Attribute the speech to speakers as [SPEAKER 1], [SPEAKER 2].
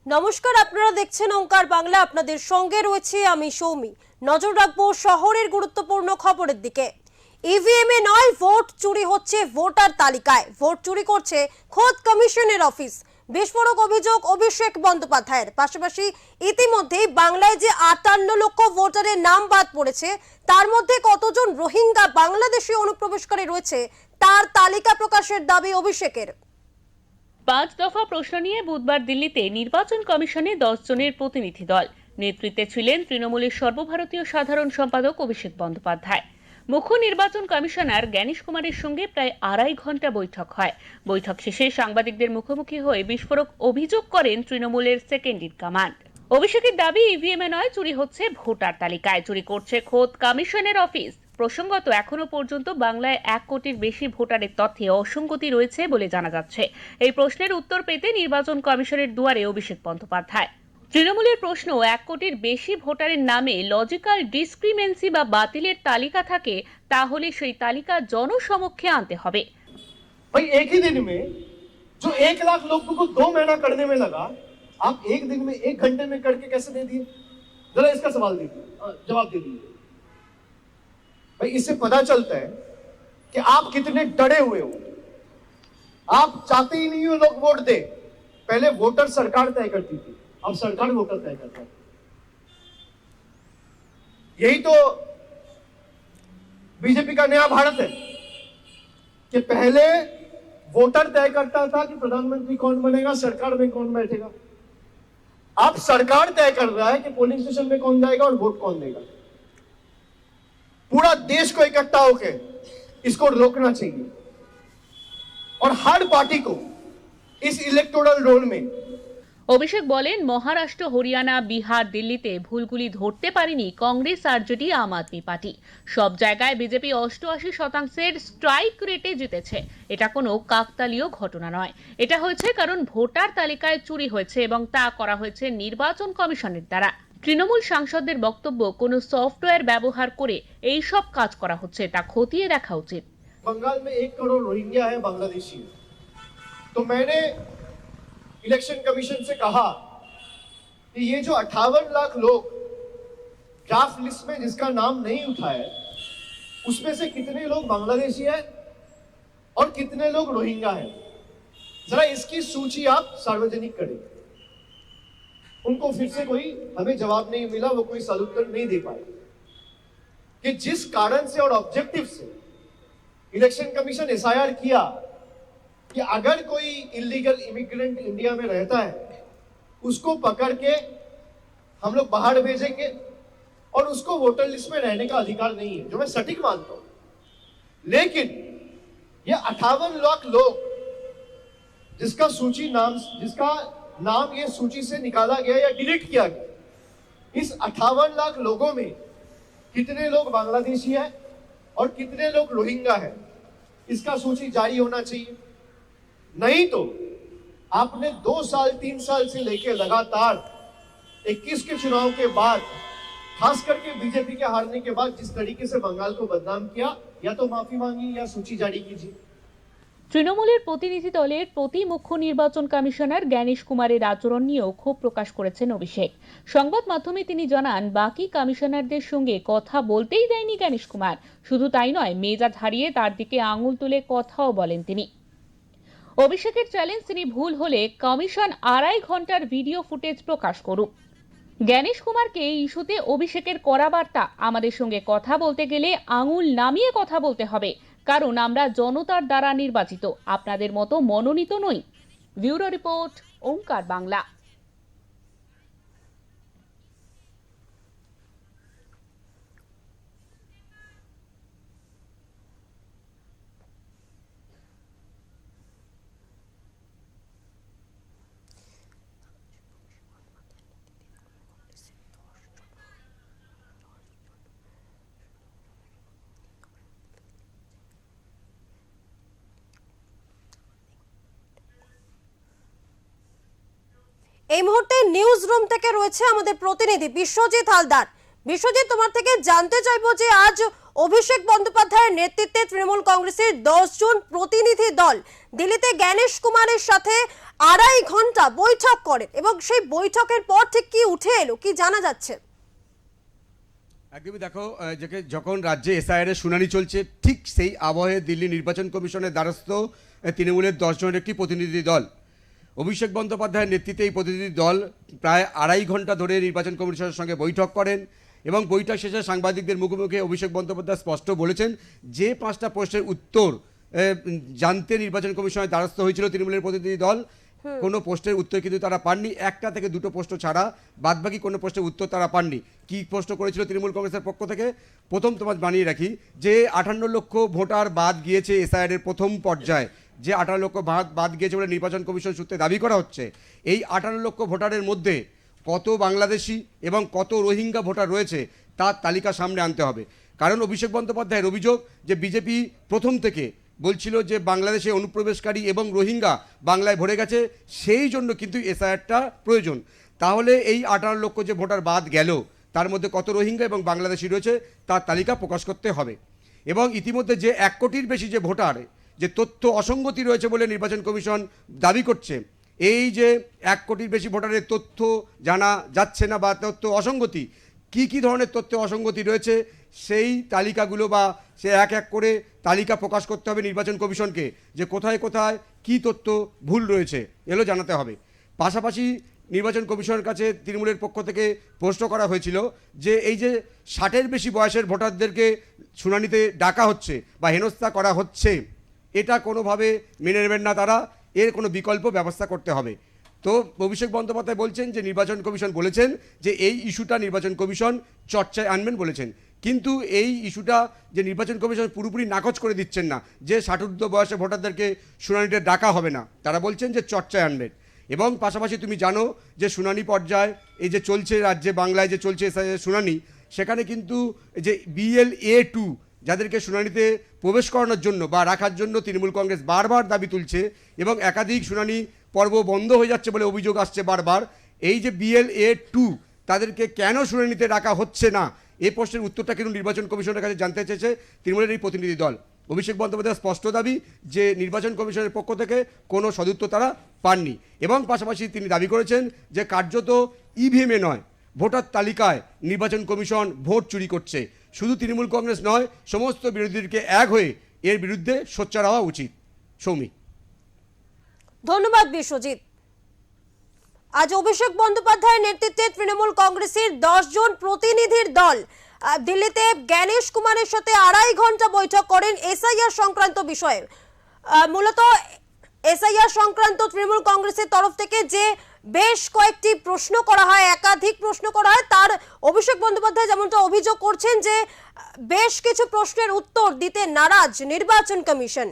[SPEAKER 1] নমস্কার, আপনারা দেখছেন ওঙ্কার বাংলা। আপনাদের সঙ্গে রয়েছে আমি সৌমি। নজর রাখবো শহরের গুরুত্বপূর্ণ খবরের দিকে। ইভিএম এ নয়, ভোট চুরি হচ্ছে ভোটার তালিকায়। ভোট চুরি করছে খোদ কমিশনের অফিস। বিস্ফোরক অভিযোগ অভিষেক বন্দ্যোপাধ্যায়ের। পাশাপাশি ইতিমধ্যেই বাংলায় যে 58 লক্ষ ভোটারের নাম বাদ পড়েছে, তার মধ্যে কতজন রোহিঙ্গা বাংলাদেশি অনুপ্রবেশকারী রয়েছে তার তালিকা প্রকাশের দাবি অভিষেকের।
[SPEAKER 2] 5 দফা প্রশ্ন নিয়ে বুধবার দিল্লিতে নির্বাচন কমিশনে 10 জনের প্রতিনিধি দল। নেতৃত্বে ছিলেন তৃণমূলের সর্বভারতীয় সাধারণ সম্পাদক অভিষেক বন্দ্যোপাধ্যায়। মুখ্য নির্বাচন কমিশনার জ্ঞানেশ কুমারের সঙ্গে প্রায় 2.5 ঘন্টা বৈঠক হয়। বৈঠক শেষে সাংবাদিকদের মুখোমুখি হয়ে বিস্ফোরক অভিযোগ করেন তৃণমূলের সেকেন্ড ইন কমান্ড। অভিষেকের দাবি, ইভিএমে নয়, চুরি হচ্ছে ভোটার তালিকায়। চুরি করছে খোদ কমিশনের অফিস। প্রসঙ্গত, এখনো পর্যন্ত বাংলায় 1 কোটির বেশি ভোটারের তথ্যে অসঙ্গতি রয়েছে বলে জানা যাচ্ছে। এই প্রশ্নের উত্তর পেতে নির্বাচন কমিশনের দুয়ারে অভিষেক বন্দ্যোপাধ্যায়। তৃণমূলের প্রশ্ন, 1 কোটির বেশি ভোটারের নামে লজিক্যাল ডিসক্রিমেন্সি বা বাতিলের তালিকা থাকে, তাহলে সেই তালিকা জনসমক্ষে আনতে হবে।
[SPEAKER 3] भाई एक ही दिन में जो 1 लाख लोगों को 2 महीना करने में लगा, आप एक दिन में 1 घंटे में करके कैसे दे दिए? जरा इसका सवाल दीजिए, जवाब दे दीजिए। भाई इससे पता चलता है कि आप कितने डरे हुए हो। आप चाहते ही नहीं हो लोग वोट दे। पहले वोटर सरकार तय करती थी, अब सरकार वोटर तय करता है। यही तो बीजेपी का नया भारत है कि पहले वोटर तय करता था कि प्रधानमंत्री कौन बनेगा, सरकार में कौन बैठेगा। अब सरकार तय कर रहा है कि पोलिंग स्टेशन में कौन जाएगा और वोट कौन देगा। पूरा देश को इकट्ठा होकर इसको रोकना चाहिए और हर पार्टी को इस इलेक्टोरल रोल में।
[SPEAKER 2] অভিষেক বলেন, মহারাষ্ট্র, হরিয়ানা, বিহার, দিল্লিতে ভুলগুলি ধরতে পারেনি কংগ্রেস, আরজেডি, আম আদমি পার্টি। সব জায়গায় বিজেপি 88% স্ট্রাইক রেটে জিতেছে। এটা কোনো কাকতালীয় ঘটনা নয়। এটা হয়েছে কারণ ভোটার তালিকায় চুরি হয়েছে এবং তা করা হয়েছে নির্বাচন কমিশনের দ্বারা। তৃণমূল সাংসদদের বক্তব্য, কোনো সফটওয়্যার ব্যবহার করে এই সব কাজ করা হচ্ছে, তা খতিয়ে দেখা উচিত।
[SPEAKER 3] बंगाल में 1 करोड़ रोहिंग्या है, बांग्लादेशी है। तो मैंने इलेक्शन कमीशन से कहा कि ये जो 58 लाख लोग ड्राफ्ट लिस्ट में जिसका नाम नहीं उठा है, उसमें से कितने लोग बांग्लादेशी हैं और कितने लोग रोहिंग्या हैं, जरा इसकी सूची आप सार्वजनिक करें। उनको फिर से कोई हमें जवाब नहीं मिला, वो कोई सदुत्तर नहीं दे पाए कि जिस कारण से और ऑब्जेक्टिव से इलेक्शन कमीशन एसआईआर किया कि अगर कोई इलीगल इमिग्रेंट इंडिया में रहता है, उसको पकड़ के हम लोग बाहर भेजेंगे और उसको वोटर लिस्ट में रहने का अधिकार नहीं है, जो मैं सटीक मानता हूं। लेकिन ये 58 लाख लोग जिसका नाम ये सूची से निकाला गया या डिलीट किया गया, इस 58 लाख लोगों में कितने लोग बांग्लादेशी हैं और कितने लोग रोहिंग्या हैं, इसका सूची जारी होना चाहिए। नहीं तो आपने 2 साल 3 साल से लेकर लगातार 21 के चुनाव के बाद, खास करके बीजेपी के हारने के बाद, जिस तरीके से बंगाल को बदनाम किया, या तो माफी मांगी या सूची जारी कीजिए।
[SPEAKER 2] তৃণমূলের প্রতিনিধি দলের প্রতি মুখ্য নির্বাচন কমিশনার জ্ঞানেশ কুমারের আচরণ নিয়েও ক্ষোভ প্রকাশ করেছেন অভিষেক। সংবাদ মাধ্যমে তিনি জানান, বাকি কমিশনারদের সঙ্গে কথা বলতেই দেয়নি জ্ঞানেশ কুমার। শুধু তাই নয়, মেজাজ হারিয়ে তার দিকে আঙুল তুলে কথাও বলেন তিনি। অভিষেকের চ্যালেঞ্জ, তিনি ভুল হলে কমিশন 2.5 ঘন্টার ভিডিও ফুটেজ প্রকাশ করুক। জ্ঞানেশ কুমারকে এই ইস্যুতে অভিষেকের কড়া বার্তা, আমাদের সঙ্গে কথা বলতে গেলে আঙুল নামিয়ে কথা বলতে হবে, কারণ আমরা জনতার দ্বারা নির্বাচিত, আপনাদের মতো মনোনীত নই। ব্যুরো রিপোর্ট, ওঙ্কার বাংলা।
[SPEAKER 1] এই মুহূর্তে নিউজ রুম থেকে রয়েছে আমাদের প্রতিনিধি বিশ্বজিৎ হালদার। বিশ্বজিৎ, তোমার থেকে জানতে চাইবো যে আজ অভিষেক বন্দ্যোপাধ্যায়ের নেতৃত্বে তৃণমূল কংগ্রেসের 10 জন প্রতিনিধি দল দিল্লিতে জ্ঞানেশ কুমারের সাথে 2.5 ঘন্টা বৈঠক করেন এবং সেই বৈঠকের পর ঠিক কি উঠে এলো, কি জানা যাচ্ছে?
[SPEAKER 4] একদমই দেখো, যখন রাজ্যে এসআইআর এর শুনানি চলছে ঠিক সেই আবহে দিল্লি নির্বাচন কমিশনের দ্বারস্থ তৃণমূলের 10 জনের একটি প্রতিনিধি দল। অভিষেক বন্দ্যোপাধ্যায়ের নেতৃত্বে এই প্রতিনিধি দল প্রায় 2.5 ঘন্টা ধরে নির্বাচন কমিশনের সঙ্গে বৈঠক করেন এবং বৈঠক শেষে সাংবাদিকদের মুখোমুখি অভিষেক বন্দ্যোপাধ্যায় স্পষ্ট বলেছেন যে 5টা প্রশ্নের উত্তর জানতে নির্বাচন কমিশনের দ্বারস্থ হয়েছিল তৃণমূলের প্রতিনিধি দল, কোনো প্রশ্নের উত্তর কিন্তু তারা পাননি। 1টা থেকে 2টো প্রশ্ন ছাড়া বাদবাকি কোনো প্রশ্নের উত্তর তারা পাননি। কি প্রশ্ন করেছিল তৃণমূল কংগ্রেসের পক্ষ থেকে? প্রথম তোমার বানিয়ে রাখি যে 58 লক্ষ ভোটার বাদ গিয়েছে এসআইআর এর প্রথম পর্যায়ে, যে 18 লক্ষ বাদ গিয়েছে বলে নির্বাচন কমিশন সূত্রে দাবি করা হচ্ছে। এই 18 লক্ষ ভোটারের মধ্যে কত বাংলাদেশি এবং কত রোহিঙ্গা ভোটার রয়েছে তার তালিকা সামনে আনতে হবে। কারণ অভিষেক বন্দ্যোপাধ্যায়ের অভিযোগ যে বিজেপি প্রথম থেকে বলছিল যে বাংলাদেশে অনুপ্রবেশকারী এবং রোহিঙ্গা বাংলায় ভরে গেছে, সেই জন্য কিন্তু এসআইআরটা প্রয়োজন। তাহলে এই 18 লক্ষ যে ভোটার বাদ গেল তার মধ্যে কত রোহিঙ্গা এবং বাংলাদেশি রয়েছে তার তালিকা প্রকাশ করতে হবে। এবং ইতিমধ্যে যে 1 কোটির বেশি যে ভোটার, যে তথ্য অসঙ্গতি রয়েছে বলে নির্বাচন কমিশন দাবি করছে, এই যে 1 কোটির বেশি ভোটারের তথ্য জানা যাচ্ছে না বা তথ্য অসঙ্গতি, কি ধরনের তথ্য অসঙ্গতি রয়েছে সেই তালিকাগুলো বা সে এক এক করে তালিকা প্রকাশ করতে হবে নির্বাচন কমিশনকে, যে কোথায় কোথায় কি তথ্য ভুল রয়েছে এগুলো জানাতে হবে। পাশাপাশি নির্বাচন কমিশনের কাছে তৃণমূলের পক্ষ থেকে প্রশ্ন করা হয়েছিল যে এই যে 60-এর বেশি বয়সের ভোটারদেরকে শুনানিতে ডাকা হচ্ছে বা হেনস্থা করা হচ্ছে, এটা কোনোভাবে মেনে নেবেন না তারা, এর কোনো বিকল্প ব্যবস্থা করতে হবে। তো অভিষেক বন্দ্যোপাধ্যায় বলছেন যে নির্বাচন কমিশন বলেছেন যে এই ইস্যুটা নির্বাচন কমিশন চর্চায় আনবেন বলেছেন, কিন্তু এই ইস্যুটা যে নির্বাচন কমিশন পুরোপুরি নাকচ করে দিচ্ছেন না যে 60 ঊর্ধ্ব বয়সে ভোটারদেরকে শুনানিতে ডাকা হবে না, তারা বলছেন যে চর্চায় আনবেন। এবং পাশাপাশি তুমি জানো যে শুনানি পর্যায়ে এই যে চলছে রাজ্যে বাংলায় যে চলছে শুনানি, সেখানে কিন্তু যে BLA-2 যাদেরকে শুনানিতে প্রবেশ করানোর জন্য বা রাখার জন্য তৃণমূল কংগ্রেস বারবার দাবি তুলছে এবং একাধিক শুনানি পর্ব বন্ধ হয়ে যাচ্ছে বলে অভিযোগ আসছে বারবার, এই যে BLA-2 তাদেরকে কেন শুনানিতে রাখা হচ্ছে না এই প্রশ্নের উত্তরটা কিন্তু নির্বাচন কমিশনের কাছে জানতে চেয়েছে তৃণমূলের এই প্রতিনিধি দল। অভিষেক বন্দ্যোপাধ্যায়ের স্পষ্ট দাবি যে নির্বাচন কমিশনের পক্ষ থেকে কোনো সদুত্তর তারা পাননি এবং পাশাপাশি তিনি দাবি করেছেন যে কার্যত ইভিএমে নয় ভোটার তালিকায় নির্বাচন কমিশন ভোট চুরি করছে। শুধু তৃণমূল কংগ্রেস নয়, সমস্ত বিরোধীদেরকে এক হয়ে এর বিরুদ্ধে সোচ্চার হওয়া উচিত। সৌমি।
[SPEAKER 1] ধন্যবাদ বিশ্বজিৎ। আজ অভিষেক বন্দ্যোপাধ্যায়ের নেতৃত্বে তৃণমূল কংগ্রেসের 10 জন প্রতিনিধির দল দিল্লিতে জ্ঞানেশ কুমারের সাথে 2.5 ঘন্টা বৈঠক করেন এসআইআর সংক্রান্ত বিষয়ে। মূলত এসআইআর সংক্রান্ত তৃণমূল কংগ্রেসের তরফ থেকে যে বেশ কয়েকটি প্রশ্ন করা হয়, একাধিক প্রশ্ন করা হয়, তার অভিষেক বন্দ্যোপাধ্যায় যেমনটা অভিযোগ করছেন যে বেশ কিছু প্রশ্নের উত্তর দিতে নারাজ নির্বাচন কমিশন।